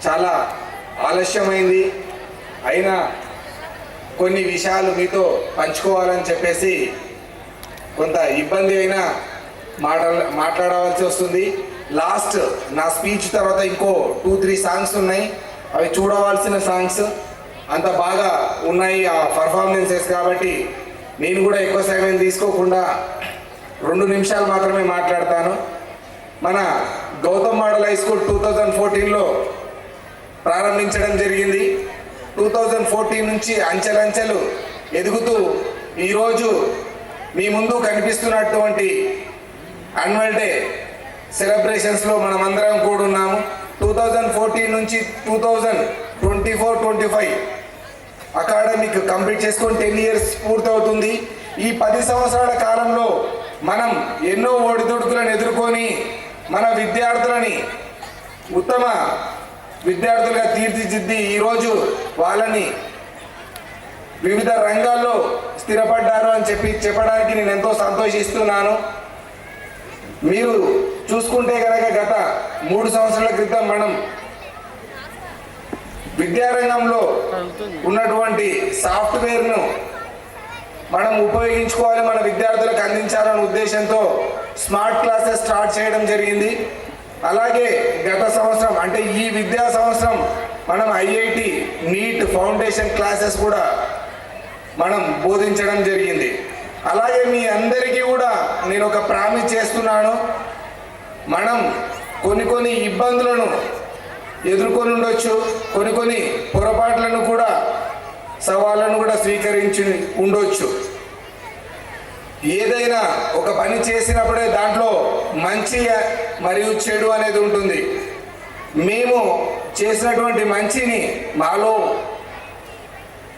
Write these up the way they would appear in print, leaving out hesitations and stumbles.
చాలా ఆలస్యమైంది, అయినా కొన్ని విషయాలు మీతో పంచుకోవాలని చెప్పేసి కొంత ఇబ్బంది అయినా మాట్లాడవలసి వస్తుంది. లాస్ట్ నా స్పీచ్ తర్వాత ఇంకో 2-3 సాంగ్స్ ఉన్నాయి, అవి చూడవలసిన సాంగ్స్, అంత బాగా ఉన్నాయి ఆ పర్ఫార్మెన్సెస్. కాబట్టి నేను కూడా ఎక్కువ సమయం తీసుకోకుండా 2 నిమిషాలు మాత్రమే మాట్లాడతాను. మన గౌతమ్ మోడల్ హై స్కూల్ 2014లో ప్రారంభించడం జరిగింది. 2014 నుంచి అంచెలంచెలు ఎదుగుతూ ఈరోజు మీ ముందు కనిపిస్తున్నటువంటి యాన్యువల్ డే సెలబ్రేషన్స్లో మనమందరం కూడా ఉన్నాము. 2014 నుంచి 2024-25 అకాడమిక్ కంప్లీట్ చేసుకొని 10 ఇయర్స్ పూర్తవుతుంది. ఈ 10 సంవత్సరాల కాలంలో మనం ఎన్నో ఒడిదుడుకులను ఎదుర్కొని మన విద్యార్థులని ఉత్తమ విద్యార్థులుగా తీర్చిదిద్ది ఈరోజు వాళ్ళని వివిధ రంగాల్లో స్థిరపడ్డారు అని చెప్పడానికి నేను ఎంతో సంతోషిస్తున్నాను. మీరు చూసుకుంటే కనుక గత 3 సంవత్సరాల క్రితం మనం విద్యారంగంలో ఉన్నటువంటి సాఫ్ట్వేర్ను మనం ఉపయోగించుకోవాలి, మన విద్యార్థులకు అందించాలనే ఉద్దేశంతో స్మార్ట్ క్లాసెస్ స్టార్ట్ చేయడం జరిగింది. అలాగే గత సంవత్సరం అంటే ఈ విద్యా సంవత్సరం మనం IIT నీట్ ఫౌండేషన్ క్లాసెస్ కూడా మనం బోధించడం జరిగింది. అలాగే మీ అందరికీ కూడా నేను ఒక ప్రామిస్ చేస్తున్నాను, మనం కొన్ని ఇబ్బందులను ఎదుర్కొని ఉండొచ్చు, కొన్ని పొరపాట్లను కూడా సవాళ్ళను కూడా స్వీకరించి ఉండొచ్చు. ఏదైనా ఒక పని చేసినప్పుడే దాంట్లో మంచి మరియు చెడు అనేది ఉంటుంది. మేము చేసినటువంటి మంచిని మాలో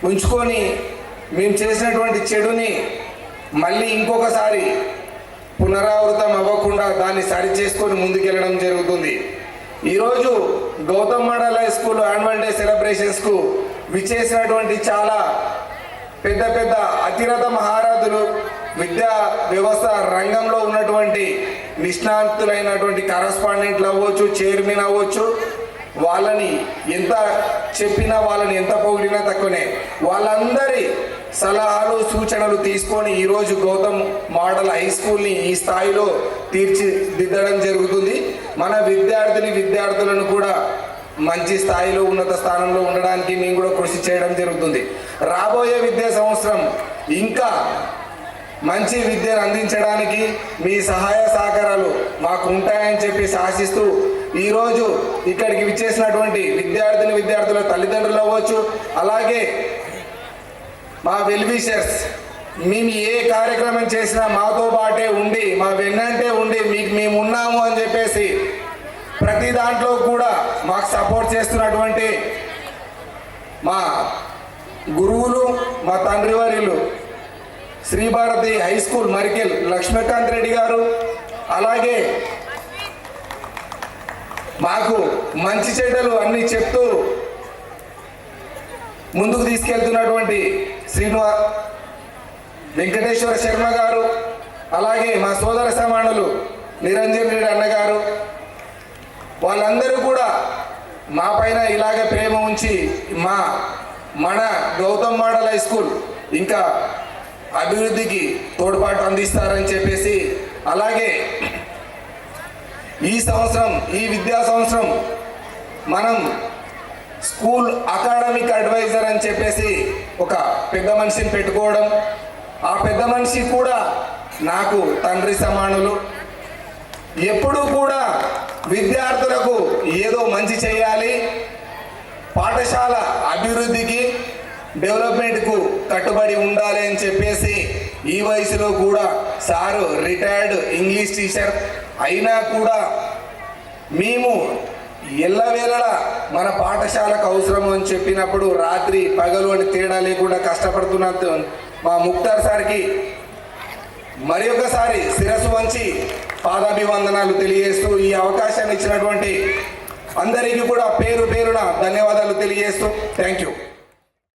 ఉంచుకొని మేము చేసినటువంటి చెడుని మళ్ళీ ఇంకొకసారి పునరావృతం అవ్వకుండా దాన్ని సరి చేసుకొని ముందుకెళ్ళడం జరుగుతుంది. ఈరోజు Gautam model high school annual day సెలబ్రేషన్స్కు విచ్చేసినటువంటి చాలా పెద్ద అతిరథ మహారథులు, విద్యా వ్యవస్థ రంగంలో ఉన్నటువంటి నిష్ణాతులైనటువంటి కరస్పాండెంట్లు అవ్వచ్చు, చైర్మన్ అవ్వచ్చు, వాళ్ళని ఎంత చెప్పినా వాళ్ళని ఎంత పొగిడినా తక్కువనే. వాళ్ళందరి సలహాలు సూచనలు తీసుకొని ఈరోజు గౌతమ్ మోడల్ హై స్కూల్ని ఈ స్థాయిలో తీర్చిదిద్దడం జరుగుతుంది. మన విద్యార్థులను కూడా మంచి స్థాయిలో ఉన్నత స్థానంలో ఉండడానికి మేము కూడా కృషి చేయడం జరుగుతుంది. రాబోయే విద్యా సంవత్సరం ఇంకా మంచి విద్యను అందించడానికి మీ సహాయ సహకారాలు మాకు ఉంటాయని చెప్పి ఆశిస్తూ ఈరోజు ఇక్కడికి విచ్చేసినటువంటి విద్యార్థుల తల్లిదండ్రులు అవ్వచ్చు, అలాగే మా వెల్విషర్స్, మేము ఏ కార్యక్రమం చేసినా మాతో పాటే ఉండి మా వెన్నంటే ఉండి మీకు మేము ఉన్నాము అని చెప్పేసి ప్రతి దాంట్లో కూడా మాకు సపోర్ట్ చేస్తున్నటువంటి మా గురువులు, మా తండ్రి వర్యులు శ్రీభారతి హై స్కూల్ మరికెల్ లక్ష్మీకాంత్ రెడ్డి గారు, అలాగే మాకు మంచి చెడ్డలు అన్నీ చెప్తూ ముందుకు తీసుకెళ్తున్నటువంటి వెంకటేశ్వర శర్మ గారు, అలాగే మా సోదర సమానులు నిరంజన్ రెడ్డి అన్నగారు, వాళ్ళందరూ కూడా మా పైన ఇలాగే ప్రేమ ఉంచి మన గౌతమ్ మోడల్ హై స్కూల్ ఇంకా అభివృద్ధికి తోడ్పాటు అందిస్తారని చెప్పేసి, అలాగే ఈ విద్యా సంవత్సరం మనం స్కూల్ అకాడమిక్ అడ్వైజర్ అని చెప్పేసి ఒక పెద్ద మనిషిని పెట్టుకోవడం, ఆ పెద్ద మనిషి కూడా నాకు తండ్రి సమానులు. ఎప్పుడూ కూడా విద్యార్థులకు ఏదో మంచి చేయాలి, పాఠశాల అభివృద్ధికి డెవలప్మెంట్కు కట్టుబడి ఉండాలి అని చెప్పేసి ఈ వయసులో కూడా సారు రిటైర్డ్ ఇంగ్లీష్ టీచర్ అయినా కూడా మేము ఎల్లవేళలా మన పాఠశాలకు అవసరం అని చెప్పినప్పుడు రాత్రి పగలు అని తేడా లేకుండా కష్టపడుతున్న మా ముక్తార్ సార్కి మరి ఒకసారి శిరస్సు వంచి పాదాభివందనాలు తెలియజేస్తూ ఈ అవకాశాన్ని ఇచ్చినటువంటి అందరికీ కూడా పేరున ధన్యవాదాలు తెలియజేస్తూ థ్యాంక్ యూ.